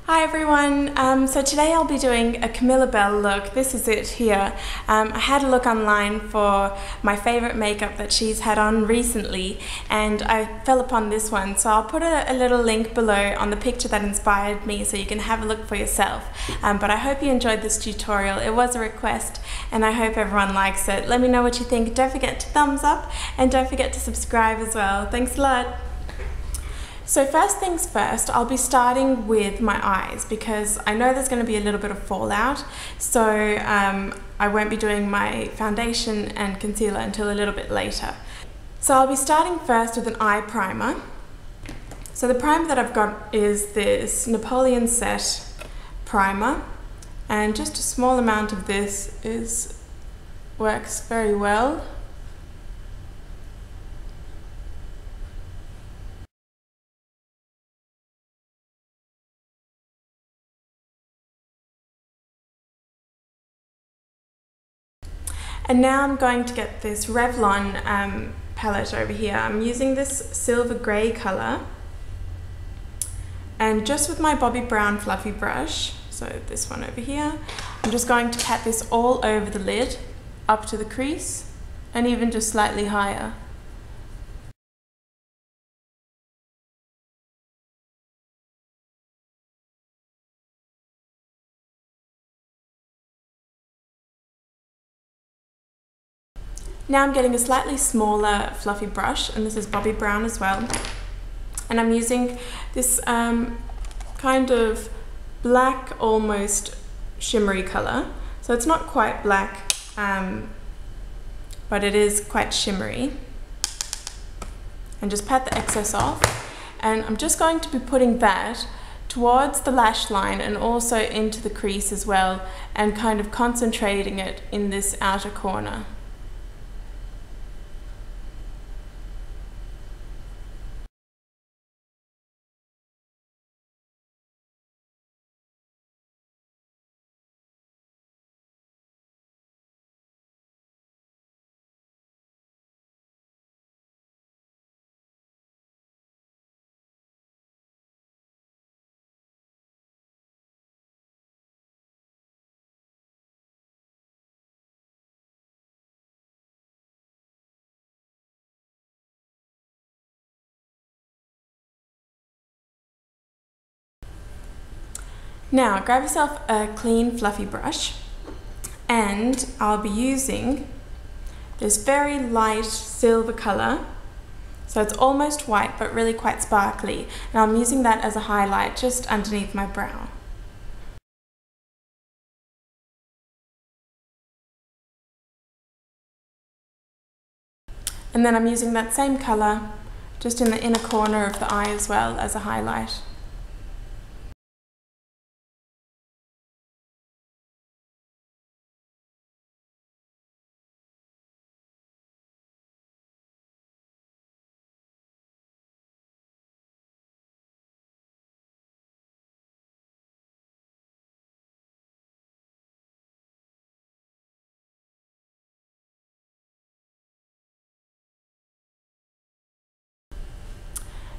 Hi everyone, so today I'll be doing a Camilla Belle look. This is it here. I had a look online for my favourite makeup that she's had on recently and I fell upon this one, so I'll put a little link below on the picture that inspired me so you can have a look for yourself. But I hope you enjoyed this tutorial. It was a request and I hope everyone likes it. Let me know what you think. Don't forget to thumbs up and don't forget to subscribe as well. Thanks a lot. So first things first, I'll be starting with my eyes because I know there's going to be a little bit of fallout, so I won't be doing my foundation and concealer until a little bit later. So I'll be starting first with an eye primer. So the primer that I've got is this Napoleon Set primer, and just a small amount of this works very well. And now I'm going to get this Revlon palette over here. I'm using this silver grey colour, and just with my Bobbi Brown fluffy brush, so this one over here, I'm just going to pat this all over the lid, up to the crease, and even just slightly higher. Now I'm getting a slightly smaller fluffy brush, and this is Bobbi Brown as well, and I'm using this kind of black, almost shimmery colour. So it's not quite black, but it is quite shimmery. And just pat the excess off, and I'm just going to be putting that towards the lash line and also into the crease as well, and kind of concentrating it in this outer corner. Now grab yourself a clean fluffy brush, and I'll be using this very light silver colour, so it's almost white but really quite sparkly, and I'm using that as a highlight just underneath my brow. And then I'm using that same colour just in the inner corner of the eye as well as a highlight.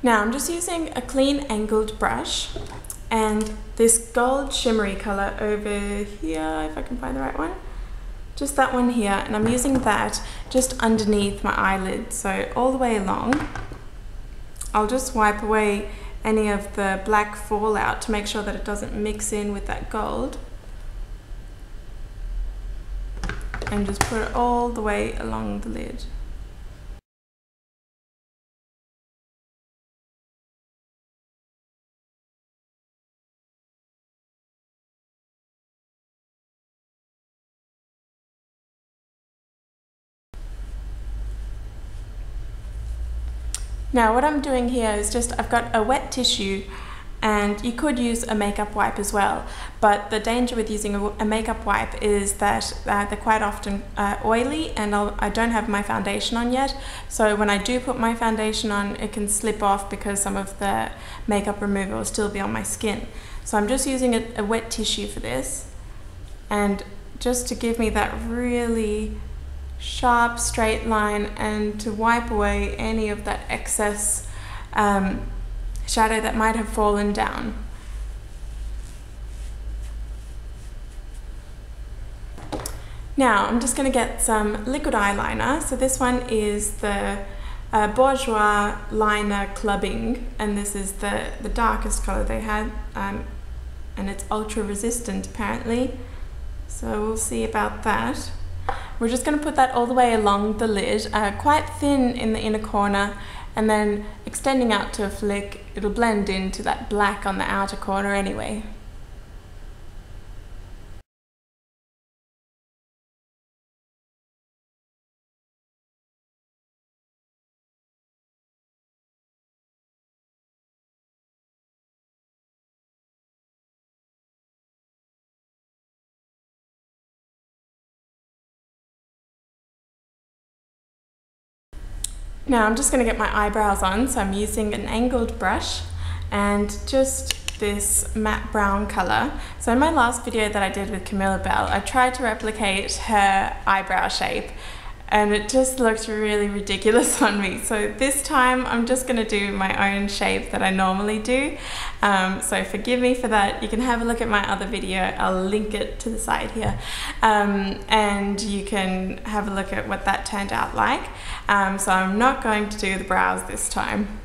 Now I'm just using a clean angled brush and this gold shimmery colour over here, if I can find the right one, just that one here, and I'm using that just underneath my eyelid, so all the way along. I'll just wipe away any of the black fallout to make sure that it doesn't mix in with that gold, and just put it all the way along the lid. Now what I'm doing here is just, I've got a wet tissue, and you could use a makeup wipe as well, but the danger with using a makeup wipe is that they're quite often oily, and I don't have my foundation on yet, so when I do put my foundation on it can slip off because some of the makeup remover will still be on my skin. So I'm just using a wet tissue for this, and just to give me that really sharp straight line and to wipe away any of that excess shadow that might have fallen down. Now I'm just going to get some liquid eyeliner. So this one is the Bourjois Liner Clubbing, and this is the darkest color they had, and it's ultra resistant apparently, so we'll see about that. We're just going to put that all the way along the lid, quite thin in the inner corner, and then extending out to a flick. It'll blend into that black on the outer corner anyway. Now I'm just going to get my eyebrows on, so I'm using an angled brush and just this matte brown colour. So in my last video that I did with Camilla Belle, I tried to replicate her eyebrow shape and it just looked really ridiculous on me. So this time I'm just going to do my own shape that I normally do. So forgive me for that. You can have a look at my other video. I'll link it to the side here. And you can have a look at what that turned out like. So I'm not going to do the brows this time.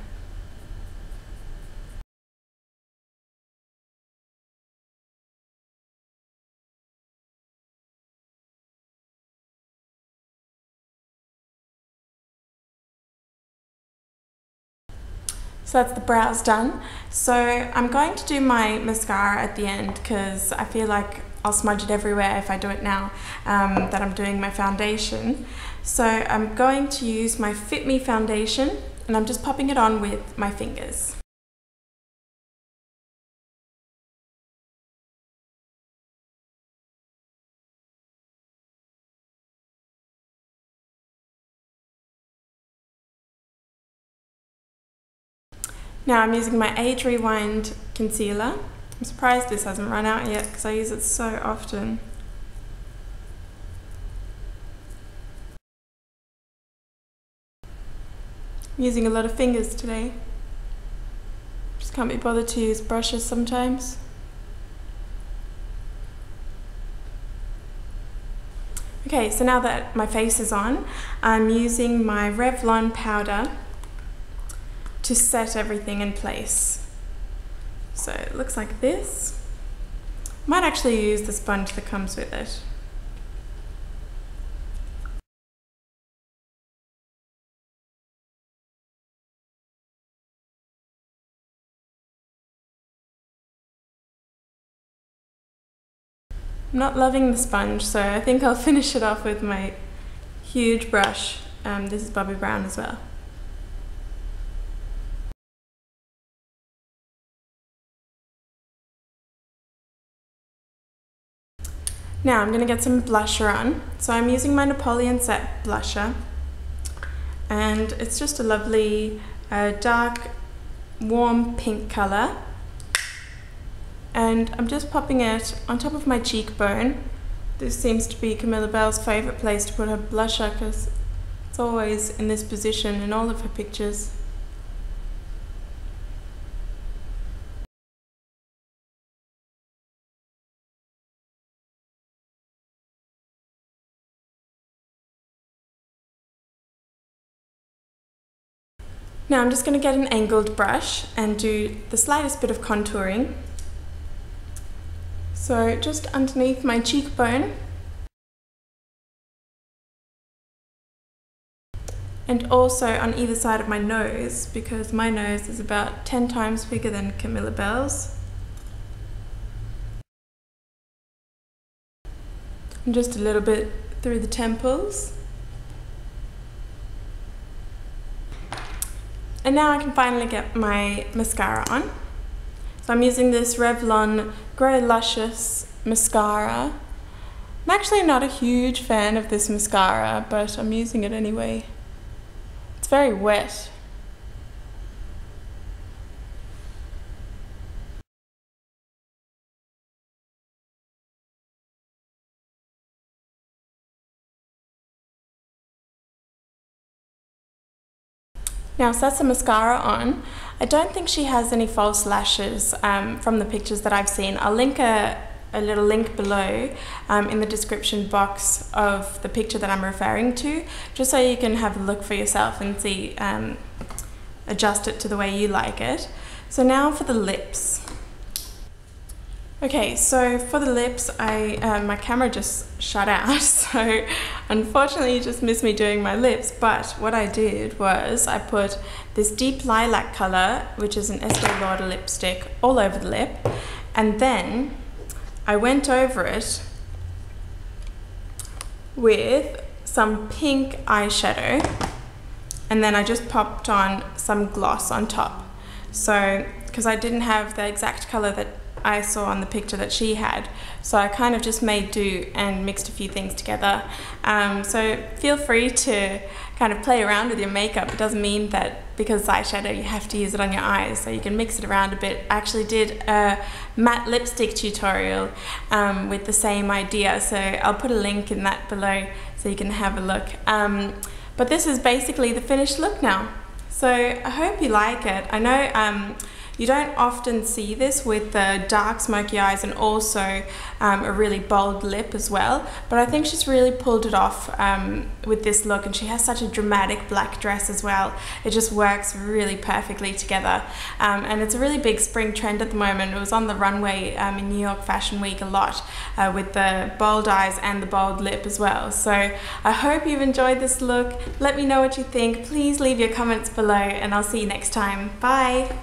So that's the brows done. So I'm going to do my mascara at the end because I feel like I'll smudge it everywhere if I do it now that I'm doing my foundation. So I'm going to use my Fit Me foundation and I'm just popping it on with my fingers. Now I'm using my Age Rewind concealer. I'm surprised this hasn't run out yet because I use it so often. I'm using a lot of fingers today. Just can't be bothered to use brushes sometimes. Okay, so now that my face is on, I'm using my Revlon powder to set everything in place. So it looks like this. Might actually use the sponge that comes with it. I'm not loving the sponge, so I think I'll finish it off with my huge brush. This is Bobbi Brown as well. Now I'm going to get some blusher on. So I'm using my Napoleon Set blusher, and it's just a lovely dark warm pink colour, and I'm just popping it on top of my cheekbone. This seems to be Camilla Belle's favourite place to put her blusher because it's always in this position in all of her pictures. Now I'm just going to get an angled brush and do the slightest bit of contouring. So just underneath my cheekbone and also on either side of my nose, because my nose is about 10 times bigger than Camilla Belle's. And just a little bit through the temples. And now I can finally get my mascara on. So I'm using this Revlon Grow Luscious mascara. I'm actually not a huge fan of this mascara, but I'm using it anyway. It's very wet. Now, so that's the mascara on. I don't think she has any false lashes from the pictures that I've seen. I'll link a a little link below in the description box of the picture that I'm referring to, just so you can have a look for yourself and see, adjust it to the way you like it. So now for the lips. Okay, so for the lips, my camera just shut out, so unfortunately you just missed me doing my lips, but what I did was I put this deep lilac color, which is an Estee Lauder lipstick, all over the lip, and then I went over it with some pink eyeshadow, and then I just popped on some gloss on top. So, because I didn't have the exact color that I saw on the picture that she had, so I kind of just made do and mixed a few things together. So feel free to kind of play around with your makeup. It doesn't mean that because it's eyeshadow you have to use it on your eyes, so you can mix it around a bit. I actually did a matte lipstick tutorial with the same idea, so I'll put a link in that below so you can have a look. But this is basically the finished look now. So I hope you like it. I know you don't often see this with the dark smoky eyes and also a really bold lip as well, but I think she's really pulled it off with this look, and she has such a dramatic black dress as well. It just works really perfectly together, and it's a really big spring trend at the moment. It was on the runway in New York Fashion Week a lot with the bold eyes and the bold lip as well. So I hope you've enjoyed this look. Let me know what you think. Please leave your comments below, and I'll see you next time. Bye!